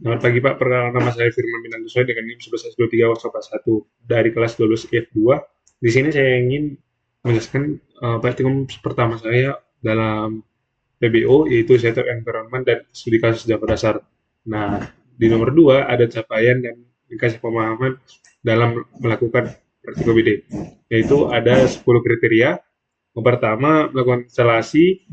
Selamat pagi Pak, perkenalkan nama saya Firman Bintang sesuai dengan NIM 1123 dari kelas 12 IF2. Di sini saya ingin menjelaskan praktikum pertama saya dalam PBO, yaitu Setup Environment dan Studi Kasus Java Dasar. Nah, di nomor 2 ada capaian dan dikasih pemahaman dalam melakukan praktikum ini, yaitu ada 10 kriteria. Yang pertama, melakukan instalasi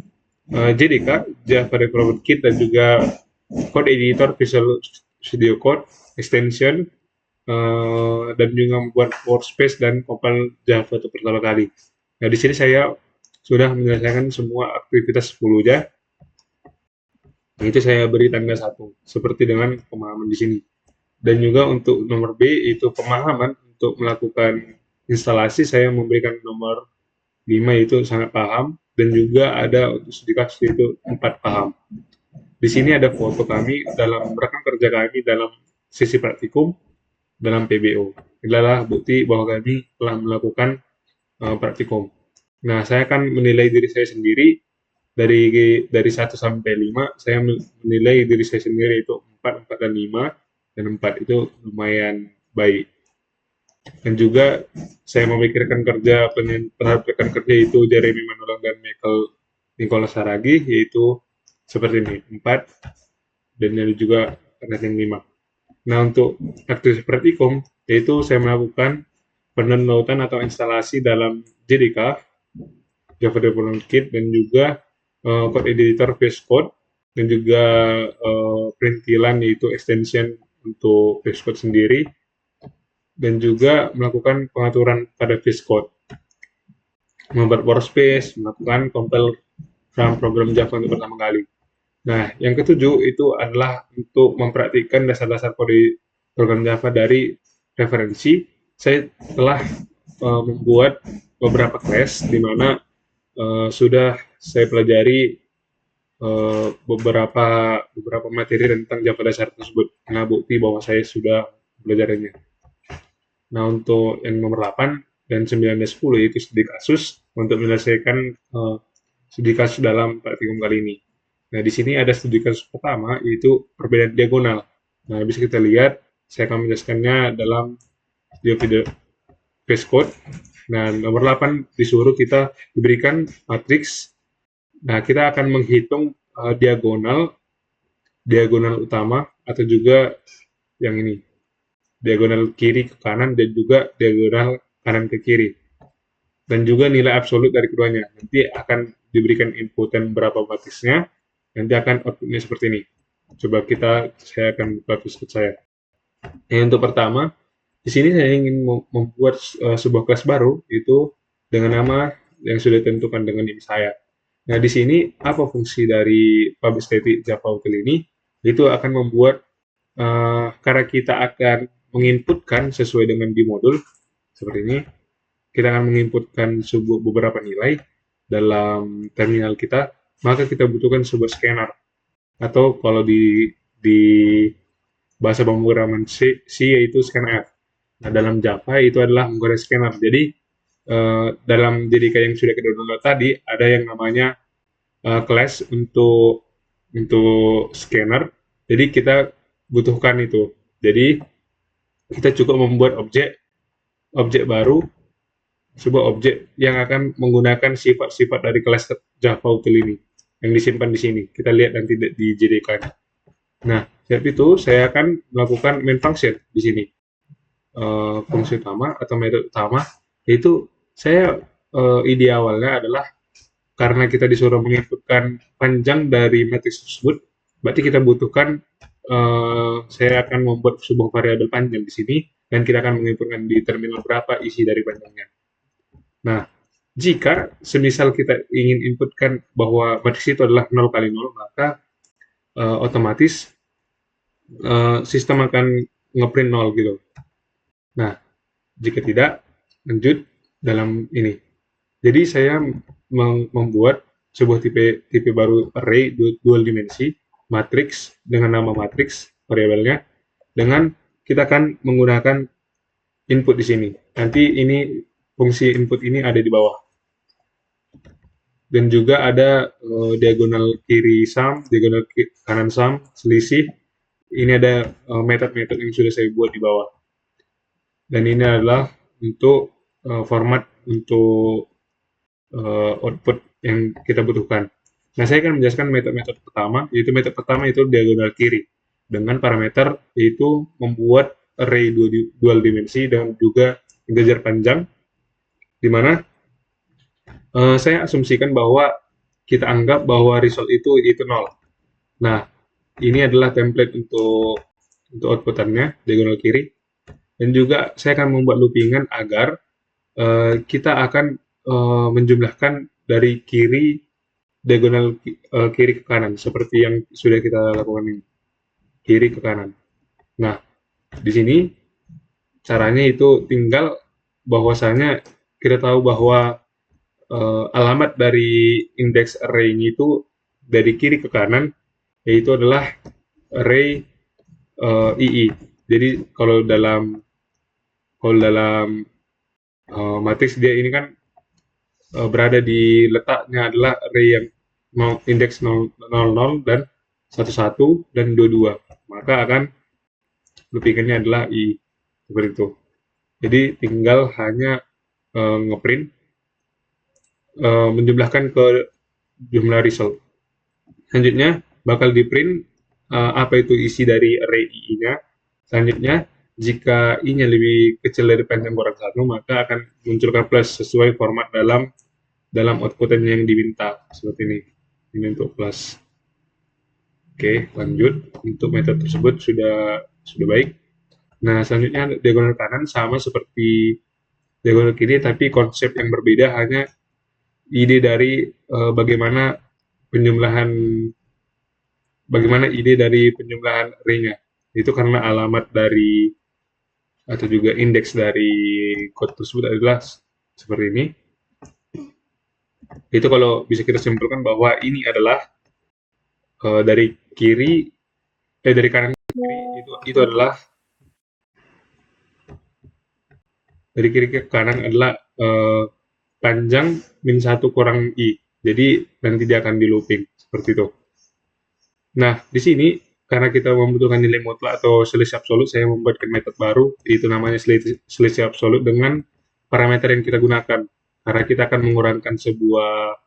JDK, Java Development Kit, dan juga code editor Visual Studio Code, extension, dan juga membuat workspace dan compile Java untuk pertama kali. Nah, di sini saya sudah menyelesaikan semua aktivitas 10 ya. Itu saya beri tanda 1, seperti dengan pemahaman di sini. Dan juga untuk nomor B, itu pemahaman untuk melakukan instalasi, saya memberikan nomor 5, yaitu sangat paham, dan juga ada untuk studi kasus, yaitu 4 paham. Di sini ada foto kami dalam rekan kerja kami dalam sesi praktikum dalam PBO. Inilah bukti bahwa kami telah melakukan praktikum. Nah, saya akan menilai diri saya sendiri dari 1 sampai 5. Saya menilai diri saya sendiri itu 4, 4 dan 5, dan 4 itu lumayan baik. Dan juga saya memikirkan kerja terhadap rekan kerja itu Jeremy Manolang dan Michael Nicholas Saragi, yaitu seperti ini, 4, dan ada juga rating 5. Nah, untuk aktivitas praktikum, yaitu saya melakukan pendownloadan atau instalasi dalam JDK, Java Development Kit, dan juga code editor VS Code, dan juga perintilan, yaitu extension untuk VS Code sendiri, dan juga melakukan pengaturan pada VS Code, membuat workspace, melakukan compile program Java untuk pertama kali. Nah, yang ketujuh itu adalah untuk mempraktikkan dasar-dasar kode program Java dari referensi. Saya telah membuat beberapa kelas di mana sudah saya pelajari beberapa materi tentang Java dasar tersebut. Nah, bukti bahwa saya sudah belajarnya. Nah, untuk yang nomor 8 dan 9 dan 10 itu studi kasus untuk menyelesaikan studi kasus dalam praktikum kali ini. Nah, di sini ada studi kasus pertama, yaitu perbedaan diagonal. Nah, bisa kita lihat, saya akan menjelaskannya dalam video VS Code. Nah, nomor 8 disuruh kita diberikan matriks. Nah, kita akan menghitung diagonal utama, atau juga yang ini, diagonal kiri ke kanan, dan juga diagonal kanan ke kiri. Dan juga nilai absolut dari keduanya. Nanti akan diberikan inputan berapa matriksnya, nanti akan outputnya seperti ini. Coba saya akan buka VS saya. Yang untuk pertama, di sini saya ingin membuat sebuah kelas baru, itu dengan nama yang sudah ditentukan dengan ini saya. Nah, di sini apa fungsi dari public static Java Util ini? Itu akan membuat karena kita akan menginputkan sesuai dengan di modul seperti ini. Kita akan menginputkan beberapa nilai dalam terminal kita, maka kita butuhkan sebuah scanner, atau kalau di bahasa pemrograman C yaitu scanf. Nah, dalam Java itu adalah menggunakan scanner. Jadi dalam JDK yang sudah kita download tadi ada yang namanya class untuk scanner. Jadi kita butuhkan itu. Jadi kita cukup membuat objek baru, sebuah objek yang akan menggunakan sifat-sifat dari kelas Java Util ini yang disimpan di sini. Kita lihat nanti di JDK. Nah, setelah itu saya akan melakukan main function di sini. Fungsi utama atau metode utama, yaitu saya ide awalnya adalah karena kita disuruh menginputkan panjang dari matriks tersebut, berarti kita butuhkan saya akan membuat sebuah variabel panjang di sini, dan kita akan menginputkan di terminal berapa isi dari panjangnya. Nah, jika semisal kita ingin inputkan bahwa matriks itu adalah 0 kali 0, maka otomatis sistem akan ngeprint 0 gitu. Nah, jika tidak, lanjut dalam ini. Jadi saya membuat sebuah tipe baru array dual dimensi, matriks dengan nama matriks variabelnya, dengan kita akan menggunakan input di sini. Nanti ini fungsi input ini ada di bawah. Dan juga ada diagonal kiri sum, diagonal kanan sum, selisih, ini ada metode-metode yang sudah saya buat di bawah. Dan ini adalah untuk format untuk output yang kita butuhkan. Nah, saya akan menjelaskan metode-metode pertama, yaitu metode pertama itu diagonal kiri dengan parameter yaitu membuat array dual dimensi dan juga integer panjang, di mana saya asumsikan bahwa kita anggap bahwa result itu nol. Nah, ini adalah template untuk outputannya diagonal kiri, dan juga saya akan membuat loopingan agar kita akan menjumlahkan dari kiri diagonal kiri ke kanan seperti yang sudah kita lakukan ini, kiri ke kanan. Nah, di sini caranya itu tinggal bahwasanya kita tahu bahwa alamat dari indeks array-nya itu dari kiri ke kanan, yaitu adalah array II. Jadi kalau dalam matriks dia ini kan berada di letaknya adalah array yang indeks 0, dan 11 dan 22. Maka akan loopingannya adalah I, seperti itu. Jadi tinggal hanya ngeprint menjumlahkan ke jumlah result. Selanjutnya bakal di print apa itu isi dari array I-nya. Selanjutnya jika I-nya lebih kecil dari panjang kurang 1, maka akan munculkan plus sesuai format dalam output yang diminta, seperti ini. Ini untuk plus. Oke, lanjut. Untuk metode tersebut sudah baik. Nah, selanjutnya diagonal kanan sama seperti diagonal kiri, tapi konsep yang berbeda hanya ide dari bagaimana ide dari penjumlahan array-nya. Itu karena alamat dari atau juga indeks dari code tersebut adalah seperti ini. Itu kalau bisa kita simpulkan bahwa ini adalah dari kanan ke kiri itu adalah dari kiri ke kanan adalah panjang min 1 kurang I. Jadi nanti dia akan di looping seperti itu. Nah, di sini karena kita membutuhkan nilai mutlak atau selisih absolut, saya membuatkan metode baru, yaitu namanya selisih absolut dengan parameter yang kita gunakan. Karena kita akan mengurangkan sebuah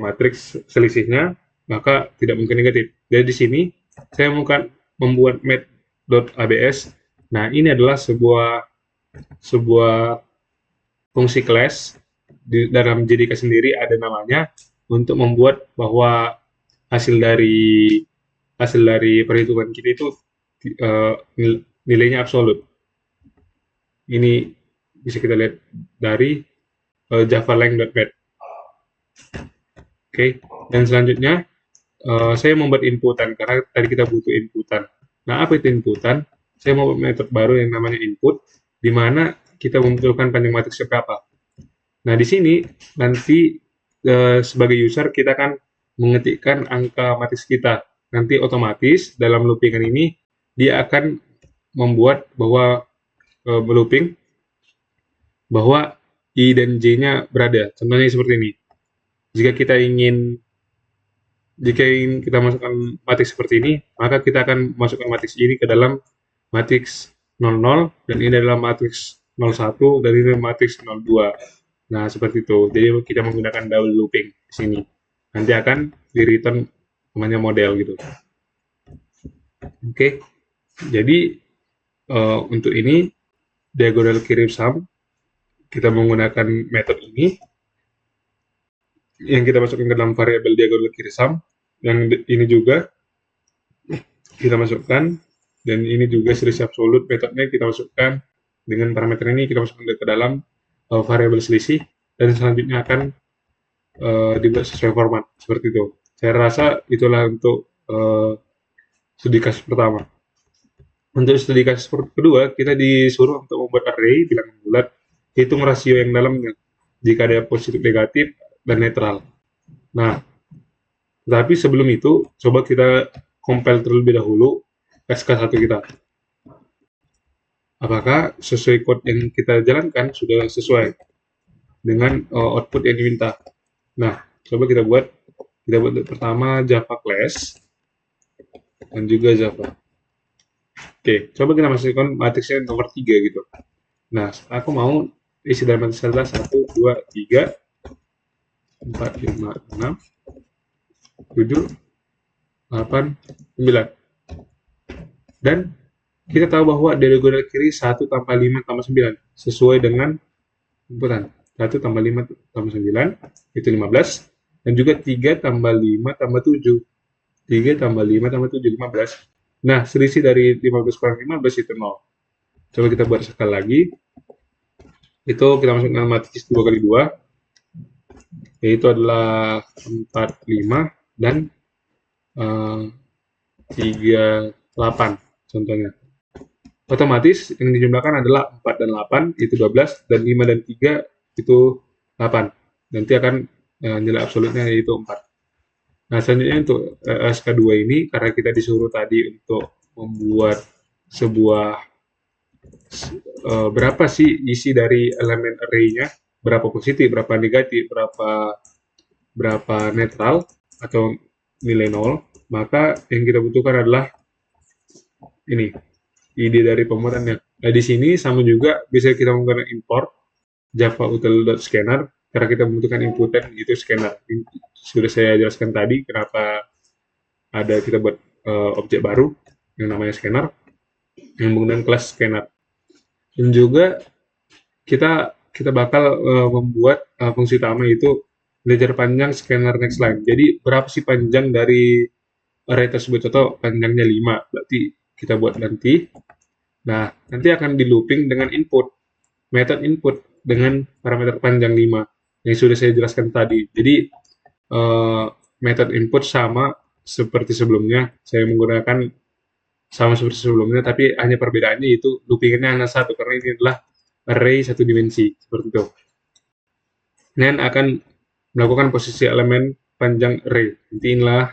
matriks selisihnya, maka tidak mungkin negatif. Jadi di sini saya membuat math.abs. Nah, ini adalah sebuah fungsi class di dalam JDK sendiri ada namanya untuk membuat bahwa hasil dari perhitungan kita itu nilainya absolut. Ini bisa kita lihat dari javalang.math. Oke, dan selanjutnya saya membuat inputan karena tadi kita butuh inputan. Nah, apa itu inputan? Saya membuat metode baru yang namanya input, di mana kita membutuhkan panjang matriks berapa. Nah, di sini nanti sebagai user kita akan mengetikkan angka matriks kita. Nanti otomatis dalam loopingan ini dia akan membuat bahwa looping bahwa I dan J-nya berada. Contohnya seperti ini. Jika ingin kita masukkan matriks seperti ini, maka kita akan masukkan matriks ini ke dalam matriks 00, dan ini adalah matriks 01, dan ini matriks 02. Nah, seperti itu. Jadi kita menggunakan double looping di sini. Nanti akan di-return namanya model gitu. Oke. Jadi untuk ini diagonal kiri sum kita menggunakan metode ini yang kita masukkan ke dalam variabel diagonal kiri sum. Yang ini juga kita masukkan, dan ini juga selisih absolut metodenya kita masukkan dengan parameter ini kita masukkan ke dalam variabel selisih, dan selanjutnya akan dibuat sesuai format seperti itu. Saya rasa itulah untuk studi kasus pertama. Untuk studi kasus kedua, kita disuruh untuk membuat array bilangan bulat, hitung rasio yang dalamnya jika ada positif, negatif, dan netral. Nah, tapi sebelum itu, coba kita compile terlebih dahulu SK1 kita. Apakah sesuai code yang kita jalankan sudah sesuai dengan output yang diminta. Nah, coba kita buat pertama Java class dan juga Java. Oke, coba kita masukkan matriksnya nomor 3 gitu. Nah, aku mau isi dalam matriks adalah 1, 2, 3, 4, 5, 6, 7, 8, 9. Dan kita tahu bahwa diagonal kiri 1 tambah 5 tambah 9 sesuai dengan inputan. 1 tambah 5 tambah 9 itu 15. Dan juga 3 tambah 5 tambah 7. 3 tambah 5 tambah 7, 15. Nah, selisih dari 15 kurang 15 itu 0. Coba kita buat sekali lagi. Itu kita masukkan matris 2 kali 2, yaitu adalah 4, 5, dan 3, 8 contohnya. Otomatis yang dijumlahkan adalah 4 dan 8, itu 12, dan 5 dan 3, itu 8. Nanti akan nilai absolutnya yaitu 4. Nah, selanjutnya untuk SK2 ini, karena kita disuruh tadi untuk membuat sebuah berapa sih isi dari elemen array-nya, berapa positif, berapa negatif, berapa berapa netral atau nilai nol, maka yang kita butuhkan adalah ini, ide dari pembuatannya. Nah, di sini sama juga bisa kita menggunakan import java util.scanner karena kita membutuhkan inputan itu scanner. Sudah saya jelaskan tadi kenapa ada kita buat objek baru yang namanya scanner yang menggunakan kelas scanner. Dan juga kita kita bakal membuat fungsi utama itu belajar panjang scanner next line. Jadi berapa sih panjang dari array tersebut? Contoh panjangnya 5, berarti kita buat nanti. Nah, nanti akan di looping dengan input, method input dengan parameter panjang 5 yang sudah saya jelaskan tadi. Jadi method input sama seperti sebelumnya, saya menggunakan sama seperti sebelumnya, tapi hanya perbedaannya itu loopingnya hanya satu karena ini adalah array satu dimensi seperti itu. Dan akan melakukan posisi elemen panjang array. Nanti inilah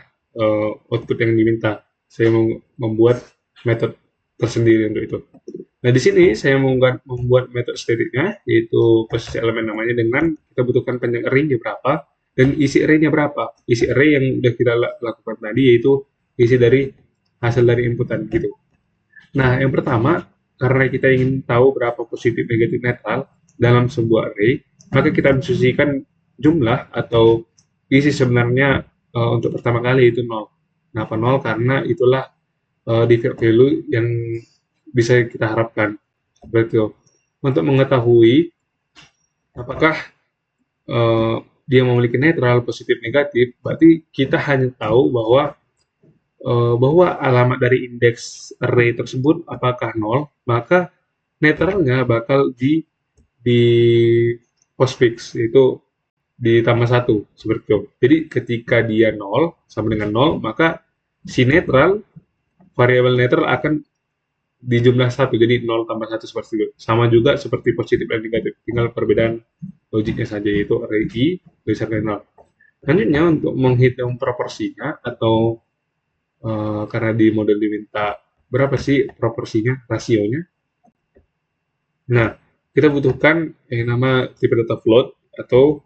output yang diminta. Saya membuat metode tersendiri untuk itu. Nah, di sini saya membuat metode staticnya, yaitu posisi elemen namanya dengan kita butuhkan panjang array-nya berapa dan isi array-nya berapa. Isi array yang sudah kita lakukan tadi yaitu isi dari hasil dari inputan gitu. Nah, yang pertama, karena kita ingin tahu berapa positif, negatif, netral dalam sebuah array, maka kita diskusikan jumlah atau isi sebenarnya untuk pertama kali itu 0. Kenapa 0? Karena itulah default value yang bisa kita harapkan. Seperti itu. Untuk mengetahui apakah uh, dia memiliki netral, positif, negatif, berarti kita hanya tahu bahwa alamat dari indeks array tersebut apakah 0, maka netralnya bakal di postfix, itu ditambah 1 seperti itu. Jadi ketika dia 0 sama dengan 0, maka si netral, variabel netral akan dijumlah 1, jadi 0 tambah 1 seperti itu. Sama juga seperti positif dan negatif, tinggal perbedaan logiknya saja, yaitu array i besar dari 0. Selanjutnya untuk menghitung proporsinya atau karena di model diminta berapa sih proporsinya, rasionya. Nah, kita butuhkan yang nama tipe data float atau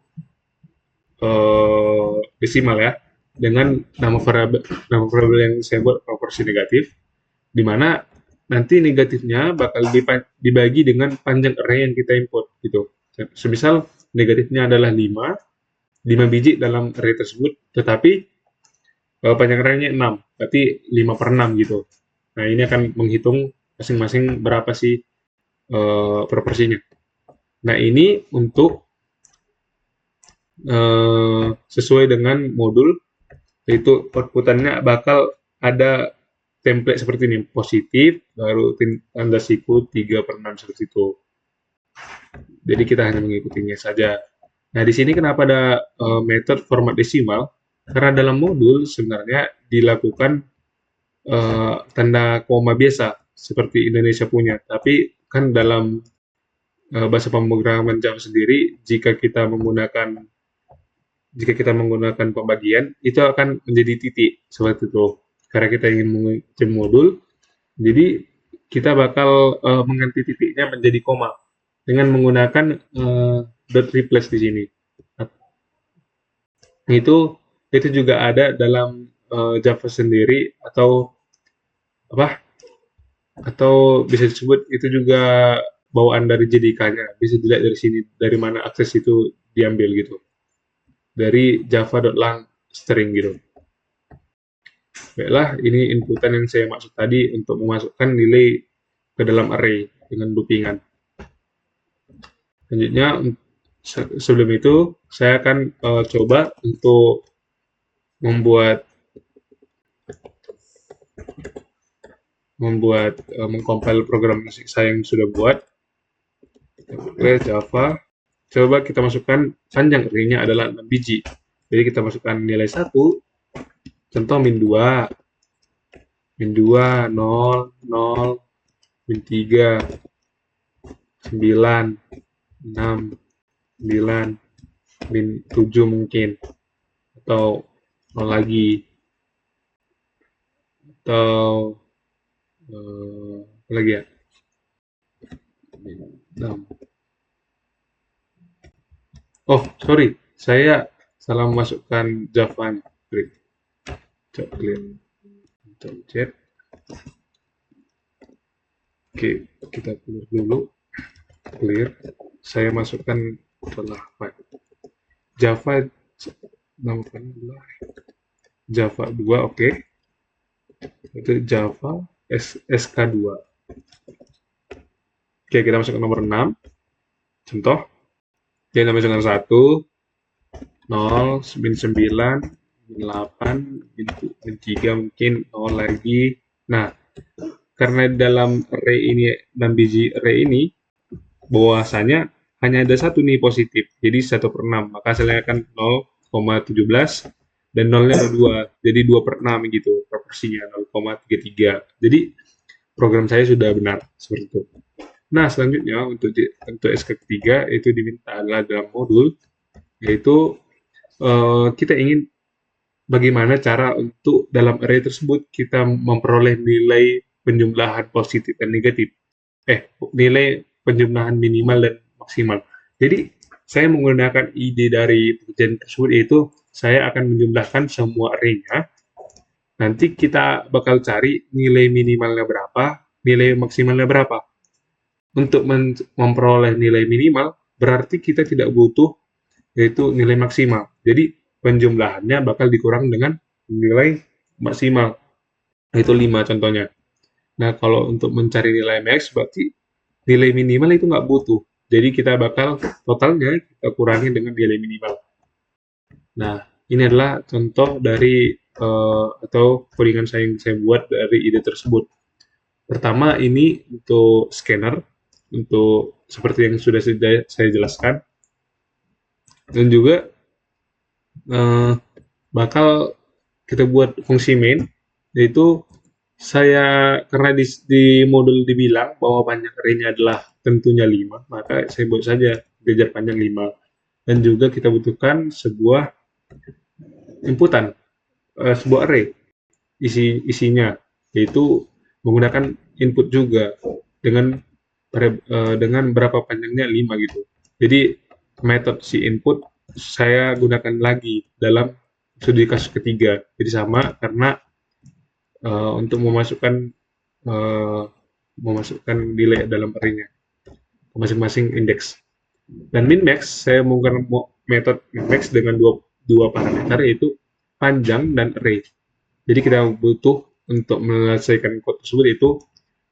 desimal ya, dengan nama variabel yang saya buat proporsi negatif, di mana nanti negatifnya bakal dibagi dengan panjang array yang kita input gitu. Semisal negatifnya adalah 5 biji dalam array tersebut, tetapi panjang array-nya 6, berarti 5 per 6 gitu. Nah, ini akan menghitung masing-masing berapa sih proporsinya. Nah, ini untuk sesuai dengan modul, yaitu outputannya bakal ada template seperti ini, positif, baru tanda siku 3 per 6 seperti itu. Jadi kita hanya mengikutinya saja. Nah, di sini kenapa ada method format desimal? Karena dalam modul sebenarnya dilakukan tanda koma biasa seperti Indonesia punya, tapi kan dalam bahasa pemrograman Java sendiri jika kita menggunakan pembagian itu akan menjadi titik seperti itu. Karena kita ingin mengirim modul, jadi kita bakal mengganti titiknya menjadi koma dengan menggunakan dot replace di sini. Itu juga ada dalam Java sendiri atau apa atau bisa disebut itu juga bawaan dari JDK-nya. Bisa dilihat dari sini dari mana akses itu diambil gitu. Dari java.lang string gitu. Baiklah, ini inputan yang saya maksud tadi untuk memasukkan nilai ke dalam array dengan loopingan. Selanjutnya, sebelum itu saya akan coba untuk membuat mengcompile program musik saya yang sudah buat. Oke, Java. Coba kita masukkan panjang array-nya adalah 6 biji. Jadi kita masukkan nilai 1, contoh min 2, 0, 0, min 3, 9, 6, 9, min 7 mungkin, atau 0 lagi, atau apa lagi ya, 6. Oh, sorry, saya salah memasukkan Java-nya. Coba clear. Ctrl Z. Oke, kita clear dulu. Clear. Saya masukkan adalah Java, namakan adalah Java 2, oke. Itu Java SK2. Oke, kita masukkan nomor 6. Contoh. Kita masukkan 1, 0, min 9, min 8, min 3 mungkin, 0 lagi. Nah, karena dalam array ini, 6 biji array ini, bahwasanya hanya ada satu nih positif, jadi 1/6, maka hasilnya akan 0,17 dan 0-nya ada 2, jadi 2/6 gitu proporsinya, 0,33. Jadi program saya sudah benar seperti itu. Nah, selanjutnya untuk SK ketiga itu diminta adalah dalam modul, yaitu kita ingin bagaimana cara untuk dalam array tersebut kita memperoleh nilai penjumlahan positif dan negatif. Nilai penjumlahan minimal dan maksimal. Jadi, saya menggunakan ide dari pekerjaan tersebut, yaitu saya akan menjumlahkan semua array-nya. Nanti kita bakal cari nilai minimalnya berapa, nilai maksimalnya berapa. Untuk memperoleh nilai minimal, berarti kita tidak butuh yaitu nilai maksimal. Jadi, penjumlahannya bakal dikurang dengan nilai maksimal, yaitu 5 contohnya. Nah, kalau untuk mencari nilai max, berarti nilai minimal itu nggak butuh. Jadi kita bakal totalnya kita kurangi dengan nilai minimal. Nah, ini adalah contoh dari atau codingan saya yang saya buat dari ide tersebut. Pertama ini untuk scanner, untuk seperti yang sudah saya jelaskan, dan juga bakal kita buat fungsi main, yaitu saya karena di modul dibilang bahwa panjang array-nya adalah tentunya 5, maka saya buat saja integer panjang 5. Dan juga kita butuhkan sebuah inputan, sebuah array isinya, yaitu menggunakan input juga dengan berapa panjangnya 5 gitu. Jadi metode si input saya gunakan lagi dalam studi kasus ketiga. Jadi sama karena untuk memasukkan nilai dalam array-nya masing-masing indeks. Dan min-max saya menggunakan metode min-max dengan dua parameter, yaitu panjang dan array. Jadi kita butuh untuk menyelesaikan code tersebut itu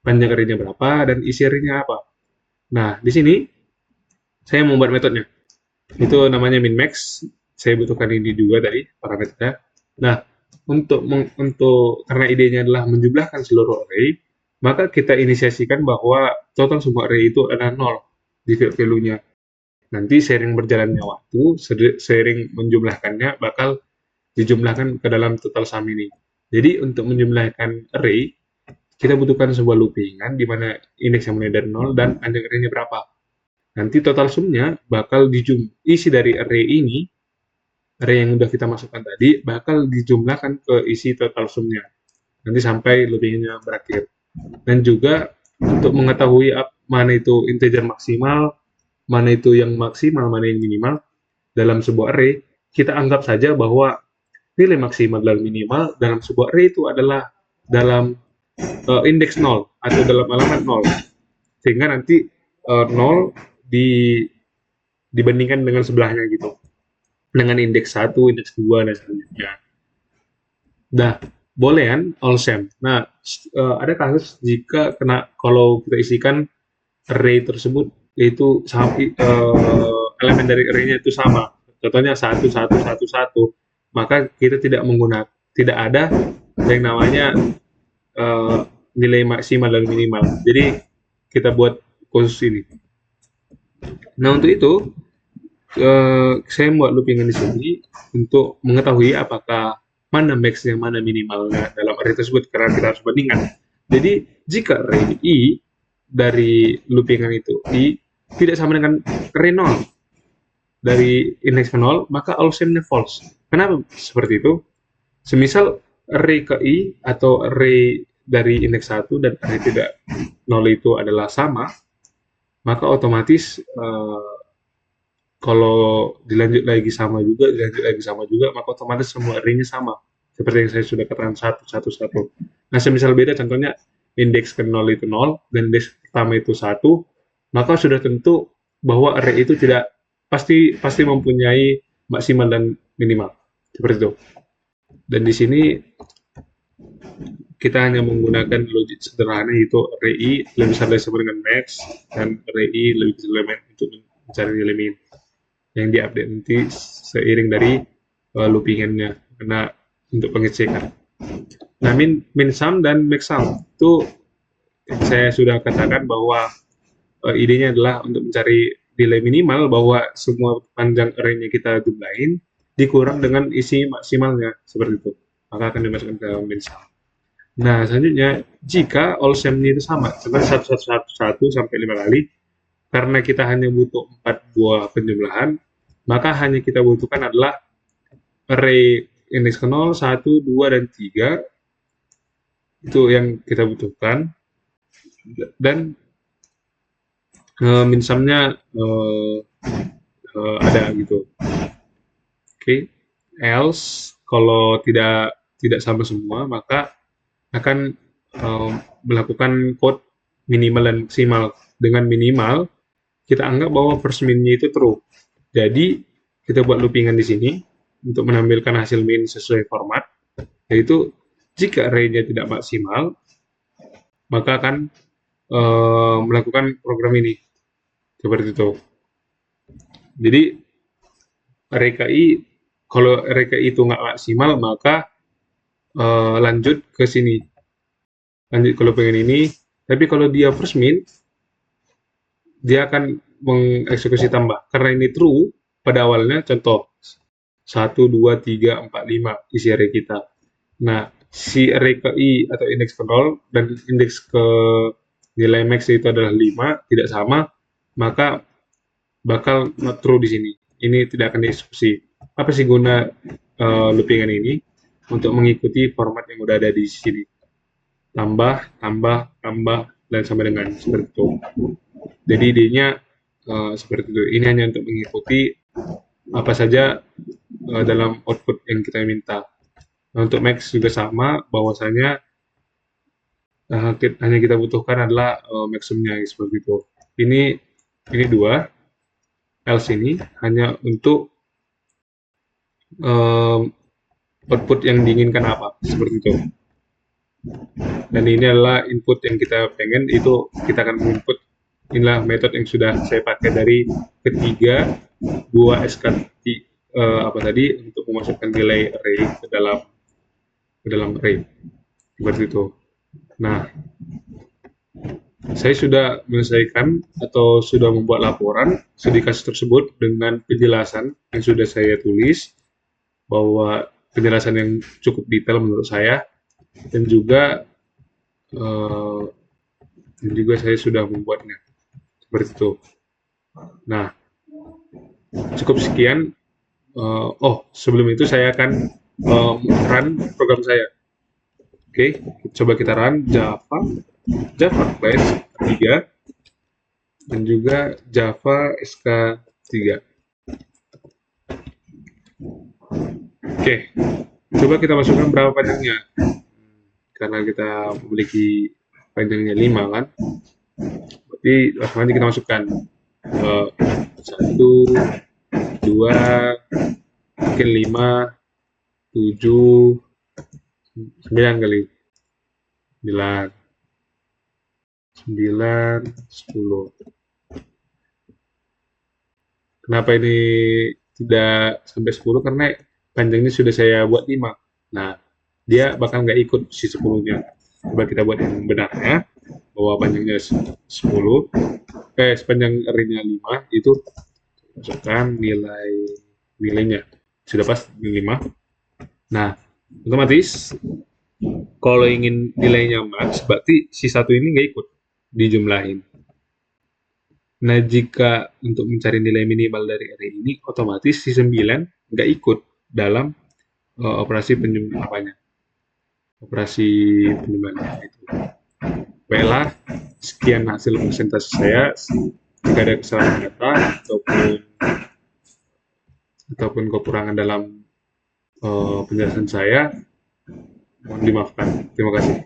panjang array-nya berapa dan isi array-nya apa. Nah, di sini saya membuat metodenya. Itu namanya min-max. Saya butuhkan ini juga tadi parameternya. Nah, untuk karena idenya adalah menjumlahkan seluruh array, maka kita inisiasikan bahwa total semua array itu adalah 0 di value-nya. Nanti seiring berjalannya waktu, seiring menjumlahkannya bakal dijumlahkan ke dalam total sum ini. Jadi untuk menjumlahkan array, kita butuhkan sebuah loopingan di mana indeks yang mulai dari 0 dan panjang array-nya berapa. Nanti total sumnya bakal isi dari array ini, array yang sudah kita masukkan tadi, bakal dijumlahkan ke isi total sumnya. Nanti sampai loopingnya berakhir. Dan juga untuk mengetahui mana itu integer maksimal, mana itu yang maksimal, mana yang minimal dalam sebuah array, kita anggap saja bahwa nilai maksimal dan minimal dalam sebuah array itu adalah dalam indeks 0 atau dalam alamat 0, sehingga nanti 0 dibandingkan dengan sebelahnya gitu, dengan indeks 1, indeks 2 dan selanjutnya. Nah, boleh kan all same. Nah, ada kasus jika kalau kita isikan array tersebut yaitu elemen dari array-nya itu sama. Contohnya 1, 1, 1, 1, maka kita tidak ada yang namanya eh, nilai maksimal dan minimal. Jadi kita buat khusus ini. Nah, untuk itu saya membuat loopingan di sini untuk mengetahui apakah mana max yang mana minimalnya dalam array tersebut, karena kita harus bandingkan. Jadi jika array i dari loopingan itu i tidak sama dengan array 0 dari indeks ke 0, maka all same-nya false. Kenapa seperti itu? Semisal array ke i atau array dari indeks 1 dan array tidak 0 itu adalah sama, maka otomatis kalau dilanjut lagi sama juga, maka otomatis semua array-nya sama. Seperti yang saya sudah katakan 1, 1, 1. Nah, semisal beda contohnya indeks ke 0 itu 0 dan indeks pertama itu 1, maka sudah tentu bahwa array itu tidak pasti mempunyai maksimal dan minimal. Seperti itu. Dan di sini kita hanya menggunakan logik sederhana, yaitu array i lebih besar dari sama dengan max dan array i lebih besar dari max untuk mencari nilai min, yang diupdate nanti seiring dari loopingannya, karena untuk pengecekan. Nah, min sum dan max sum itu saya sudah katakan bahwa idenya adalah untuk mencari nilai minimal, bahwa semua panjang array-nya kita jumlahin dikurang dengan isi maksimalnya, seperti itu, maka akan dimasukkan ke min sum. Nah, selanjutnya jika all same-nya itu sama, sebenarnya 1, 1, 1, 1 sampai 5 kali, karena kita hanya butuh 4 buah penjumlahan, maka hanya kita butuhkan adalah array indeks ke 0, 1, 2, dan 3. Itu yang kita butuhkan. Dan min sum-nya ada gitu. Oke. Else kalau tidak sama semua, maka akan melakukan code minimal dan maksimal. Dengan minimal, kita anggap bahwa first min-nya itu true. Jadi, kita buat loopingan di sini untuk menampilkan hasil min sesuai format, yaitu jika array-nya tidak maksimal, maka akan melakukan program ini. Seperti itu. Jadi, array KI, kalau array KI itu nggak maksimal, maka lanjut ke sini. Lanjut ke loopingan ini. Tapi kalau dia first min, dia akan mengeksekusi tambah. Karena ini true, pada awalnya contoh 1, 2, 3, 4, 5 isi array kita. Nah, si array ke i atau indeks ke 0 dan indeks ke nilai max itu adalah 5, tidak sama, maka bakal not true di sini. Ini tidak akan dieksekusi. Apa sih guna loopingan ini? Untuk mengikuti format yang udah ada di sini. Tambah, tambah, tambah, dan sama dengan seperti itu. Jadi idenya seperti itu. Ini hanya untuk mengikuti apa saja dalam output yang kita minta. Nah, untuk max juga sama, bahwasanya hanya kita butuhkan adalah maximumnya seperti itu. Ini 2, else ini hanya untuk output yang diinginkan apa, seperti itu. Dan ini adalah input yang kita pengen, itu kita akan input. Inilah metode yang sudah saya pakai dari ketiga buah SK untuk memasukkan nilai array ke dalam array, seperti itu. Nah, saya sudah menyelesaikan atau sudah membuat laporan studi kasus tersebut dengan penjelasan yang sudah saya tulis, bahwa penjelasan yang cukup detail menurut saya, dan juga saya sudah membuatnya seperti itu. Nah, cukup sekian. Sebelum itu saya akan run program saya. Oke, coba kita run Java class 3 dan juga Java SK3. Oke, coba kita masukkan berapa panjangnya. karena kita memiliki panjangnya 5 kan, berarti langsung aja kita masukkan 1, 2, mungkin 5, 7, 9 kali, 9, 9, 10. Kenapa ini tidak sampai 10? Karena panjangnya sudah saya buat 5. Nah, dia bakal nggak ikut si 10-nya. Coba kita buat yang benarnya, bahwa panjangnya 10, sepanjang ringnya 5, itu masukkan nilainya. Sudah pas 5. Nah, otomatis kalau ingin nilainya max, berarti si satu ini nggak ikut dijumlahin. Nah, jika untuk mencari nilai minimal dari array ini, otomatis si 9 nggak ikut dalam operasi operasi penjumlahan itu. Baiklah, sekian hasil presentasi saya. Jika ada kesalahan kata ataupun kekurangan dalam penjelasan saya, mohon dimaafkan. Terima kasih.